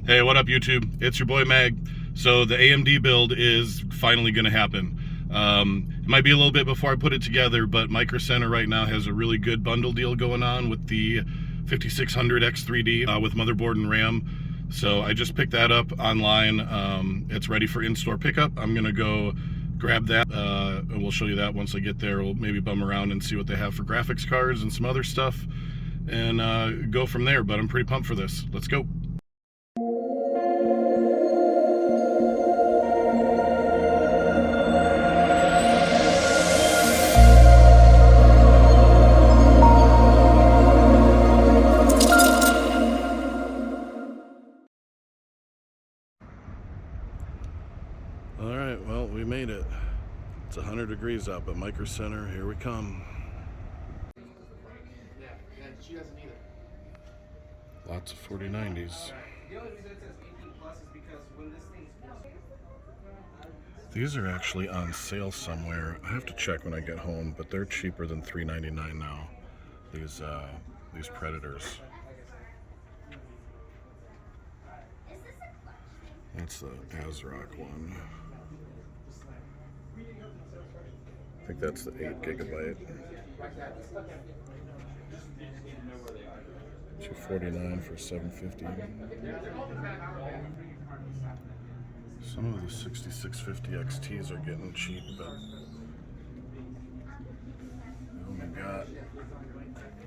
Hey, what up, YouTube? It's your boy Mag. So the AMD build is finally going to happen. It might be a little bit before I put it together, but Micro Center right now has a really good bundle deal going on with the 5600 X3D with motherboard and RAM. So I just picked that up online. It's ready for in-store pickup. I'm going to go grab that, and we'll show you that once I get there. We'll maybe bum around and see what they have for graphics cards and some other stuff, and go from there. But I'm pretty pumped for this. Let's go. All right, well, we made it. It's 100 degrees out, but Micro Center, here we come. Lots of 4090s. These are actually on sale somewhere. I have to check when I get home, but they're cheaper than $399 now. These Predators. That's the ASRock one. I think that's the 8 gigabyte. $249 for 750. Some of the 6650 XTs are getting cheap, but we only got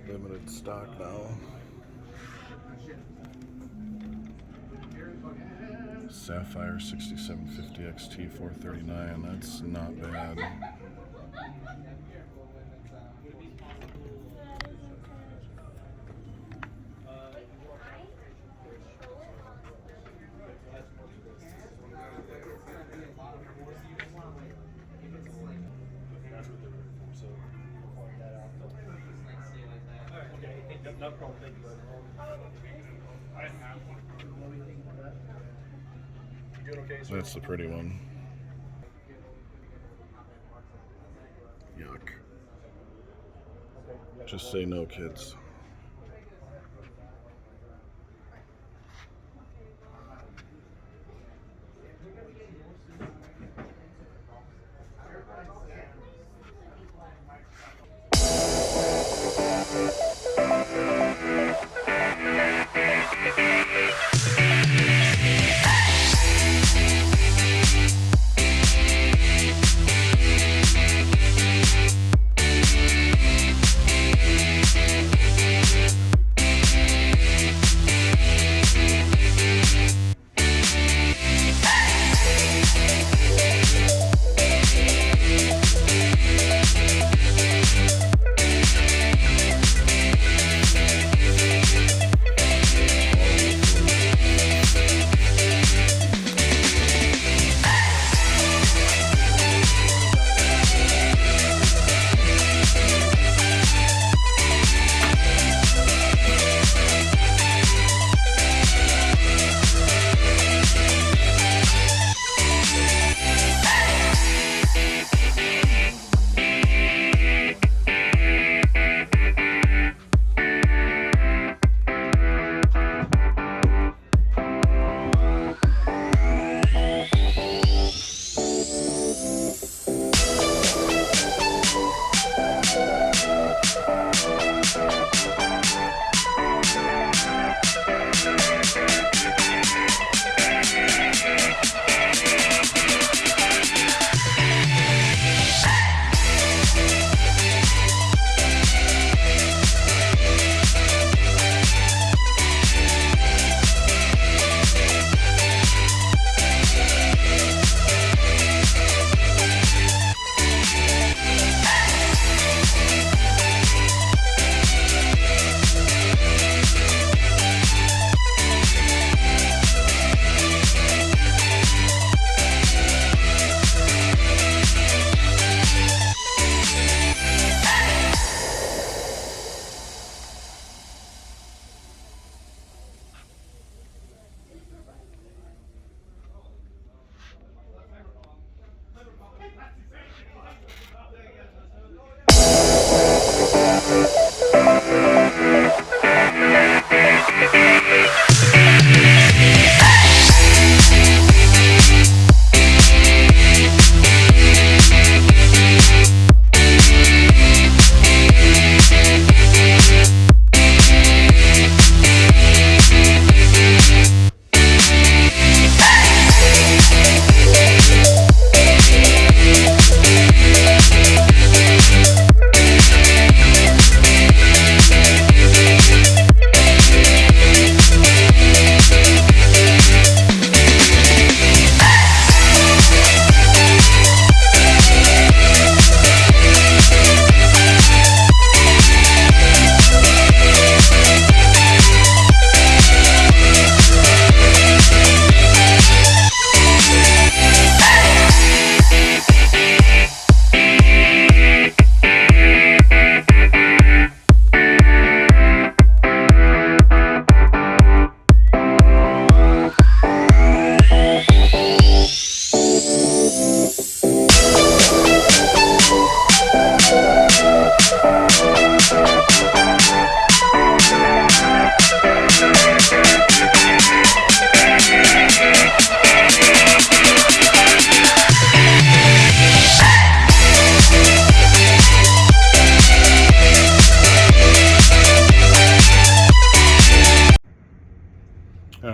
limited stock now. Sapphire 6750 XT 439. That's not bad. That's the pretty one. Yuck. Just say no, kids.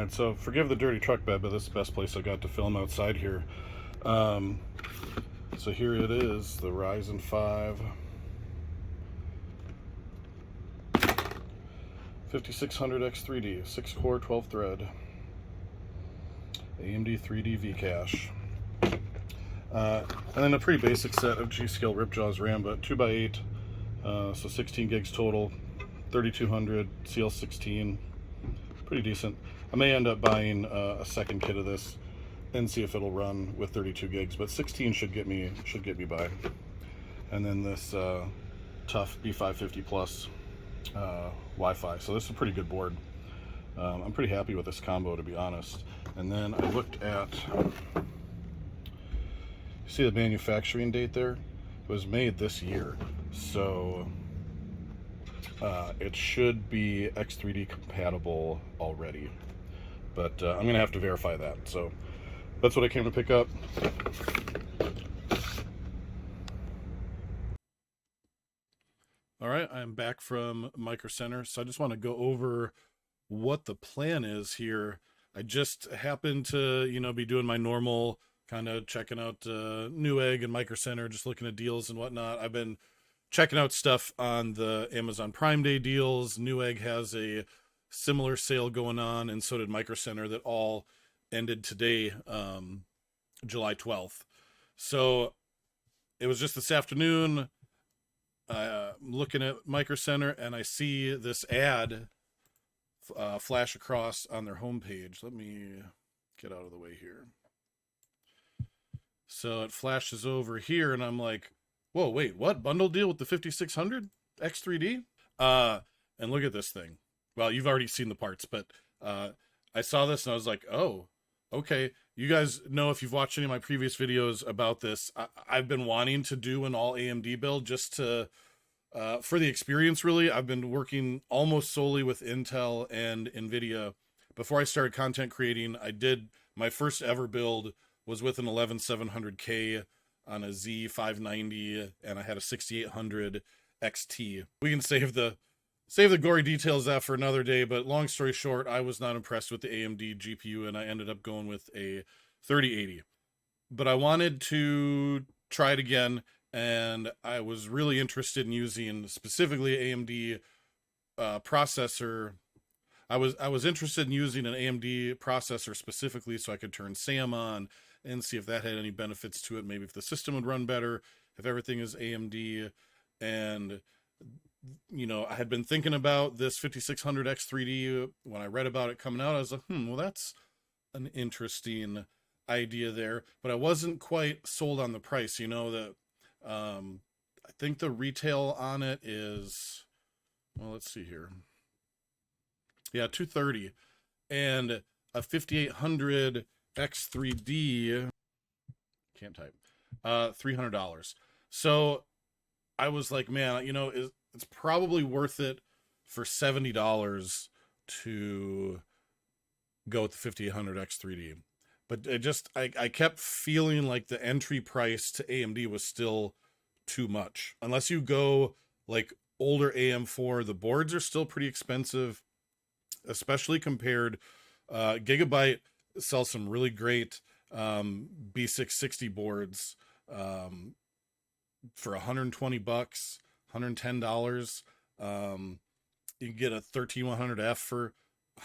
Alright, so forgive the dirty truck bed, but this is the best place I got to film outside here. Um, so here it is, the Ryzen 5 5600X3D, 6-core, 12-thread, AMD 3D V-Cache. And then a pretty basic set of G-Skill Ripjaws RAM, but 2x8, so 16 gigs total, 3200 CL16, pretty decent. I may end up buying a second kit of this and see if it'll run with 32 gigs, but 16 should get me by. And then this tough B550 Plus Wi-Fi. So this is a pretty good board. I'm pretty happy with this combo, to be honest. And then I looked at, see the manufacturing date there? It was made this year, so it should be X3D compatible already, but I'm gonna have to verify that. So that's what I came to pick up. All right, I'm back from Micro Center, so I just want to go over what the plan is here. I just happened to, be doing my normal kind of checking out Newegg and Micro Center, just looking at deals and whatnot. I've been checking out stuff on the Amazon Prime Day deals. Newegg has a similar sale going on, and so did Micro Center, that all ended today, July 12th. So it was just this afternoon. I'm looking at Micro Center, and I see this ad flash across on their homepage. Let me get out of the way here. So it flashes over here, and I'm like, whoa, wait, what? Bundle deal with the 5600 X3D? And look at this thing. Well, you've already seen the parts, but I saw this and I was like, oh, okay. You guys know, if you've watched any of my previous videos about this, I've been wanting to do an all AMD build just to, for the experience, really. I've been working almost solely with Intel and NVIDIA. Before I started content creating, I did my first ever build was with an 11700K on a Z590, and I had a 6800 XT. We can save the gory details of that for another day, but long story short, I was not impressed with the AMD GPU, and I ended up going with a 3080. But I wanted to try it again, and I was really interested in using specifically AMD processor. I was interested in using an AMD processor specifically so I could turn SAM on and see if that had any benefits to it. Maybe if the system would run better, if everything is AMD. And, I had been thinking about this 5600 X3D. When I read about it coming out, I was like, well, that's an interesting idea there. But I wasn't quite sold on the price. That I think the retail on it is, well, let's see here. Yeah, $230, and a 5800 X3D, can't type, $300. So I was like, man, it's probably worth it for $70 to go with the 5800 X3D. But I kept feeling like the entry price to AMD was still too much. Unless you go like older AM4, the boards are still pretty expensive, especially compared. Gigabyte sells some really great B660 boards for $120, $110. You can get a 13100F for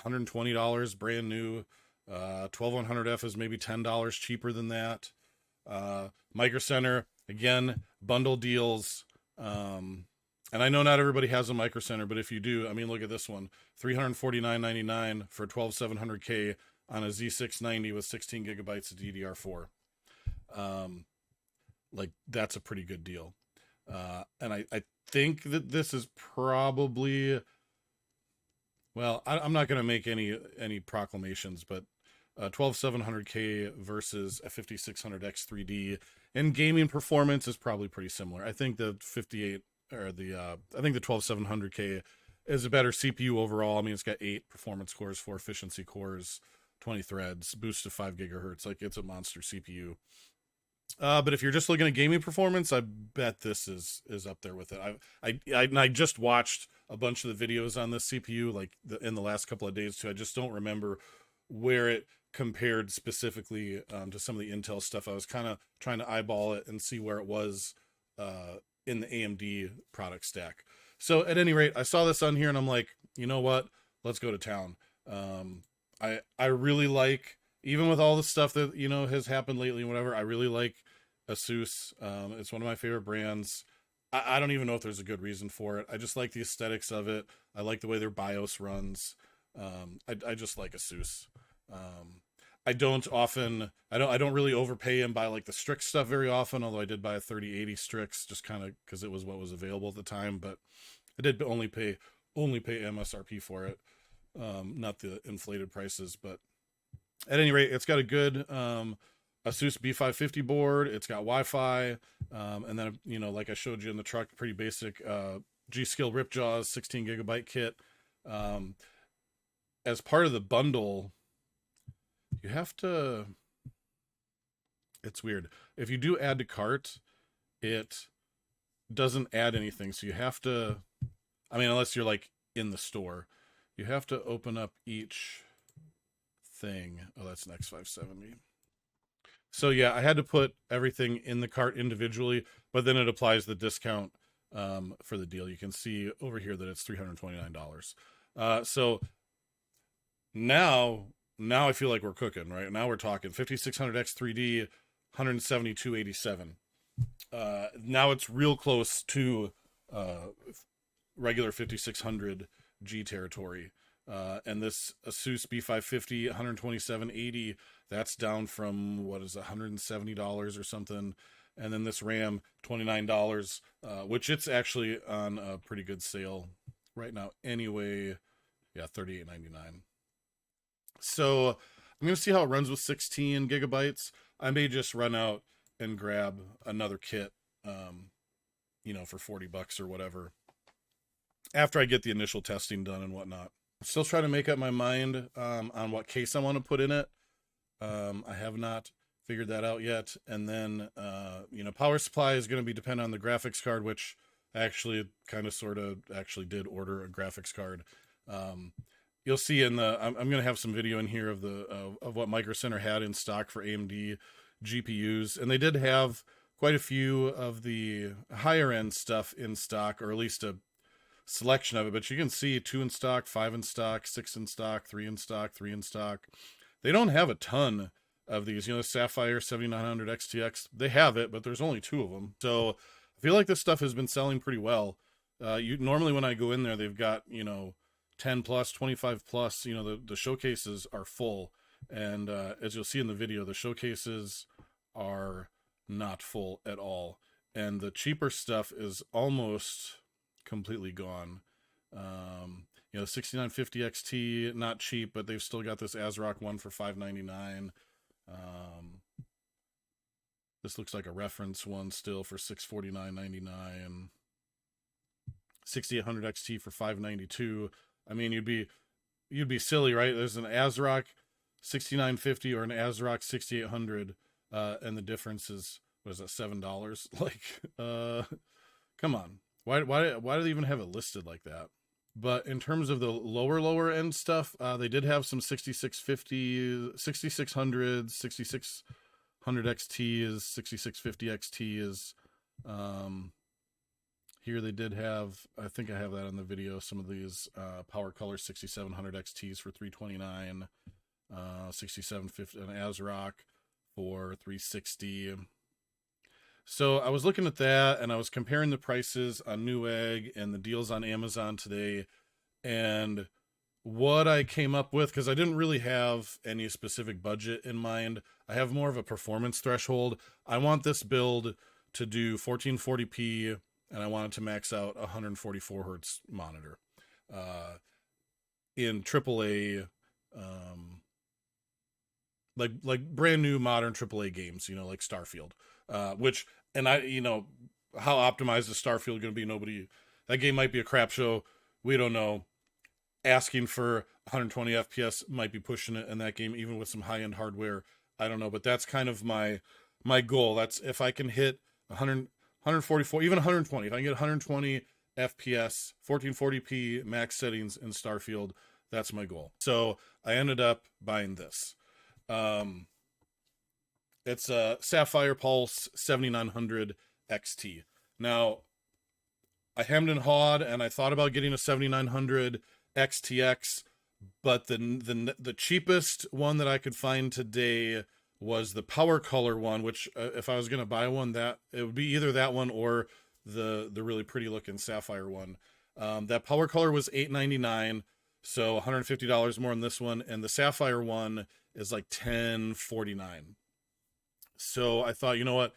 $120 brand new. 12100F is maybe $10 cheaper than that. Micro Center, again, bundle deals. And I know not everybody has a Micro Center, but if you do, look at this one, $349.99 for 12700K on a Z690 with 16 gigabytes of DDR4. That's a pretty good deal. And I think that this is probably, well, I'm not going to make any proclamations, but 12700K versus a 5600 X3D and gaming performance is probably pretty similar. I think the 12700K is a better CPU overall. It's got 8 performance cores, 4 efficiency cores, 20 threads, boost to 5 gigahertz. It's a monster CPU. But if you're just looking at gaming performance, I bet this is up there with it. I just watched a bunch of the videos on this CPU in the last couple of days too. I just don't remember where it compared specifically to some of the Intel stuff. I was kind of trying to eyeball it and see where it was in the AMD product stack. So at any rate, I saw this on here and I'm like, you know what? Let's go to town. I really like, even with all the stuff that, you know, has happened lately and whatever, I really like ASUS. It's one of my favorite brands. I don't even know if there's a good reason for it. I just like the aesthetics of it. I like the way their BIOS runs. I just like ASUS. I don't really overpay and buy like the Strix stuff very often, although I did buy a 3080 Strix just kind of because it was what was available at the time, but I did only pay MSRP for it, not the inflated prices. But at any rate, it's got a good ASUS B550 board. It's got Wi-Fi, and then, you know, like I showed you in the truck, pretty basic G-Skill Ripjaws 16 gigabyte kit. As part of the bundle, you have to, it's weird. If you do add to cart, it doesn't add anything. So you have to, I mean, unless you're like in the store, you have to open up each thing. Oh, that's an X570. So yeah, I had to put everything in the cart individually, but then it applies the discount for the deal. You can see over here that it's $329. So now I feel like we're cooking, right? Now we're talking 5600X 3D, 172.87. Now it's real close to regular 5600 G territory. And this ASUS B550 127.80, that's down from, what is it, $170 or something. And then this RAM, $29, which it's actually on a pretty good sale right now anyway. Yeah, $38.99. So I'm going to see how it runs with 16 gigabytes. I may just run out and grab another kit, you know, for $40 or whatever, after I get the initial testing done and whatnot. Still trying to make up my mind on what case I want to put in it. I have not figured that out yet. And then, you know, power supply is going to be dependent on the graphics card, which I actually kind of sort of actually did order a graphics card. You'll see in the, I'm going to have some video in here of the of what Micro Center had in stock for AMD GPUs, and they did have quite a few of the higher end stuff in stock, or at least a selection of it. But you can see 2 in stock, 5 in stock, 6 in stock, 3 in stock, 3 in stock. They don't have a ton of these. You know, Sapphire 7900 XTX, they have it, but there's only 2 of them. So I feel like this stuff has been selling pretty well. You normally, when I go in there, they've got, you know, 10 plus, 25 plus, you know, the showcases are full. And as you'll see in the video, the showcases are not full at all. And the cheaper stuff is almost completely gone. You know, 6950 XT, not cheap, but they've still got this ASRock one for $599. This looks like a reference one still for $649.99. 6800 XT for $592. I mean, you'd be silly, right? There's an ASRock 6950 or an ASRock 6800, and the difference is, what is that, $7? Like, come on. Why do they even have it listed like that? But in terms of the lower end stuff, they did have some 6650, 6600, 6600 XTs, 6650 XTs. Here they did have, I think I have that in the video, some of these Power Color 6700 XTs for $329, 6750 an ASRock for $360. So I was looking at that, and I was comparing the prices on Newegg and the deals on Amazon today, and what I came up with, because I didn't really have any specific budget in mind. I have more of a performance threshold. I want this build to do 1440p, and I wanted to max out 144 hertz monitor in AAA, like brand new modern AAA games, you know, like Starfield, which, and I, you know, how optimized is Starfield going to be? That game might be a crap show. We don't know. Asking for 120 FPS might be pushing it in that game, even with some high end hardware. I don't know, but that's kind of my goal. That's if I can hit 100. 144, even 120. If I can get 120 FPS, 1440p max settings in Starfield, That's my goal. So I ended up buying this. It's a Sapphire Pulse 7900 XT. Now, I hemmed and hawed, and I thought about getting a 7900 XTX, but the cheapest one that I could find today was the Power Color one, which if I was going to buy one, that it would be either that one or the really pretty looking Sapphire one. That Power Color was $899, so $150 more on this one, and the Sapphire one is like $1049. So I thought, you know what,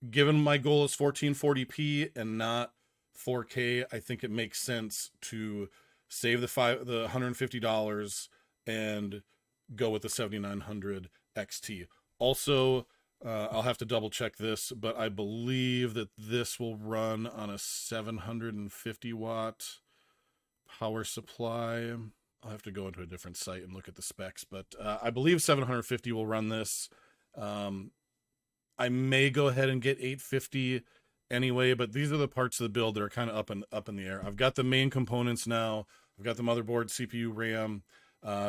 given my goal is 1440p and not 4K, I think it makes sense to save the $150 and go with the 7900 XT. Also, I'll have to double check this, but I believe that this will run on a 750 watt power supply. I'll have to go into a different site and look at the specs, but I believe 750 will run this. I may go ahead and get 850 anyway, but these are the parts of the build that are kind of up in the air. I've got the main components now. I've got the motherboard, CPU, RAM.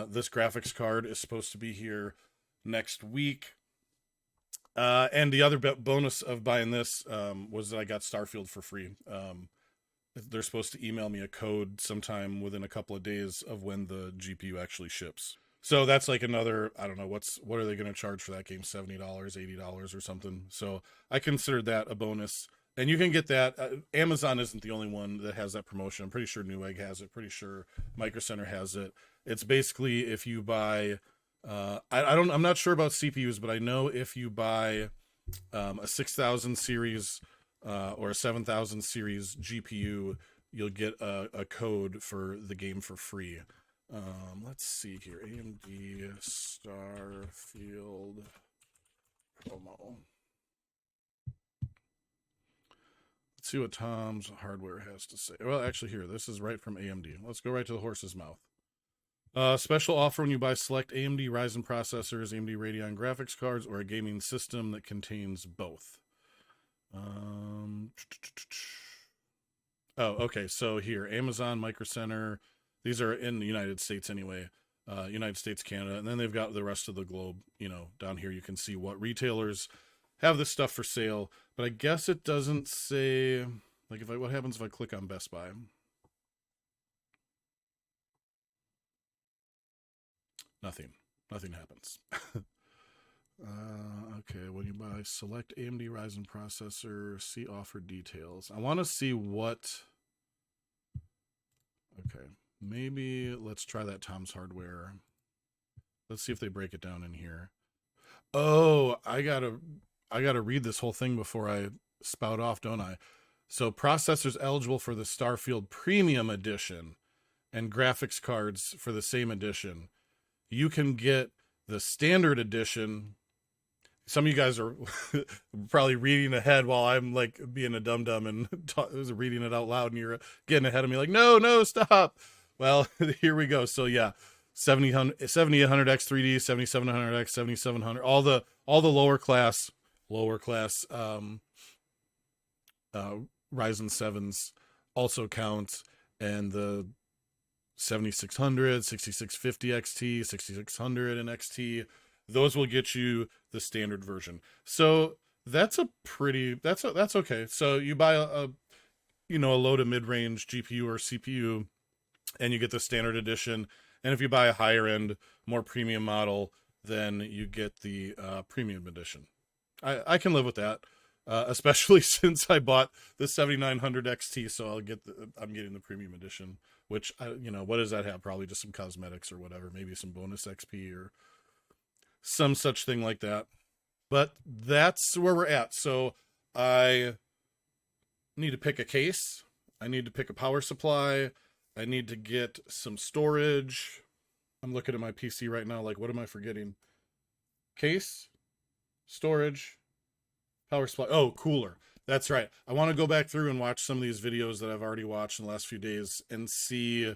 This graphics card is supposed to be here next week. And the other bonus of buying this was that I got Starfield for free. They're supposed to email me a code sometime within a couple of days of when the GPU actually ships. So that's like another, I don't know, what are they going to charge for that game? $70, $80 or something. So I considered that a bonus. And you can get that. Amazon isn't the only one that has that promotion. I'm pretty sure Newegg has it. Pretty sure Micro Center has it. It's basically if you buy, I'm not sure about CPUs, but I know if you buy a 6000 series or a 7000 series GPU, you'll get a code for the game for free. Let's see here. AMD Starfield promo. Let's see what Tom's Hardware has to say. Well, actually, here, this is right from AMD. Let's go right to the horse's mouth. Special offer when you buy select AMD Ryzen processors, AMD Radeon graphics cards, or a gaming system that contains both. Oh, okay. So here, Amazon, Micro Center. These are in the United States anyway. United States, Canada, and then they've got the rest of the globe. You know, down here you can see what retailers have this stuff for sale. But I guess it doesn't say, like, what happens if I click on Best Buy? Nothing happens. Okay, when you buy select AMD Ryzen processor, see offer details. I want to see what. Okay, maybe let's try that Tom's Hardware. Let's see if they break it down in here. Oh, I gotta read this whole thing before I spout off, don't I? So processors eligible for the Starfield Premium Edition and graphics cards for the same edition. You can get the Standard Edition. Some of you guys are probably reading ahead while I'm like being a dum-dum and reading it out loud, and you're getting ahead of me like, no, stop. Well, here we go. So yeah, 7800X 3D, 7700X, 7700, all the lower class Ryzen 7s also count, and the 7600, 6650 XT, 6600 and XT, those will get you the standard version. So that's okay. So you buy a low to mid-range GPU or CPU, and you get the standard edition. And if you buy a higher end, more premium model, then you get the premium edition. I can live with that, especially since I bought the 7900 XT, so I'm getting the premium edition, which what does that have? Probably just some cosmetics or whatever, maybe some bonus XP or some such thing like that. But that's where we're at. So I need to pick a case. I need to pick a power supply. I need to get some storage. I'm looking at my PC right now, like, what am I forgetting? Case, storage, power supply. Oh, cooler. That's right. I want to go back through and watch some of these videos that I've already watched in the last few days and see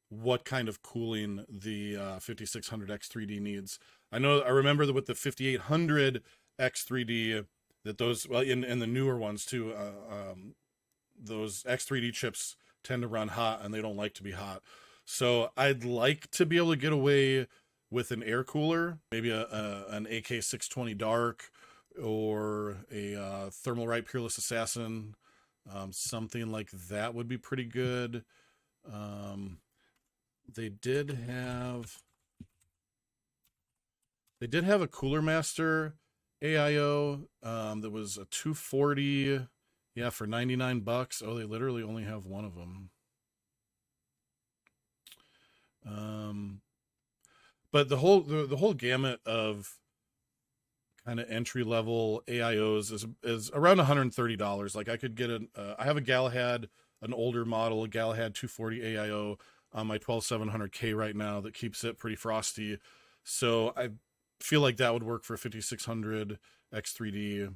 what kind of cooling the 5600X 3D needs. I remember that with the 5800X 3D, that those, well, in the newer ones too, those X3D chips tend to run hot and they don't like to be hot. So I'd like to be able to get away with an air cooler, maybe an AK-620 Dark or a Thermalright Peerless Assassin. Something like that would be pretty good. Um, they did have a Cooler Master AIO that was a 240, yeah, for 99 bucks. Oh, they literally only have one of them. But the whole gamut of kind of entry level AIOs is around $130. Like I could get I have a Galahad, an older model, a Galahad 240 AIO on my 12700K right now that keeps it pretty frosty. So I feel like that would work for 5600 X3D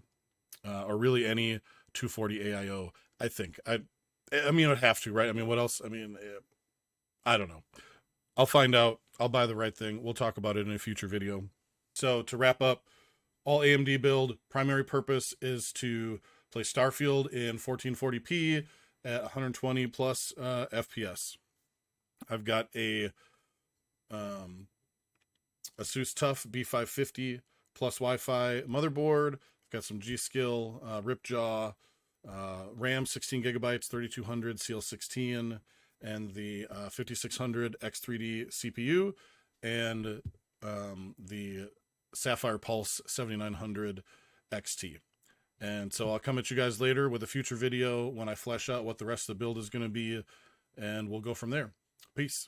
or really any 240 AIO. I think I mean, I'd have to, right? I mean, what else? I mean, I don't know. I'll find out. I'll buy the right thing. We'll talk about it in a future video. So to wrap up, all AMD build primary purpose is to play Starfield in 1440p at 120 plus FPS. I've got a Asus TUF B550 plus Wi-Fi motherboard. I've got some G-Skill, Ripjaw, RAM 16 gigabytes, 3200 CL16, and the 5600 X3D CPU, and the Sapphire Pulse 7900 XT. And so I'll come at you guys later with a future video when I flesh out what the rest of the build is going to be, and we'll go from there. Peace.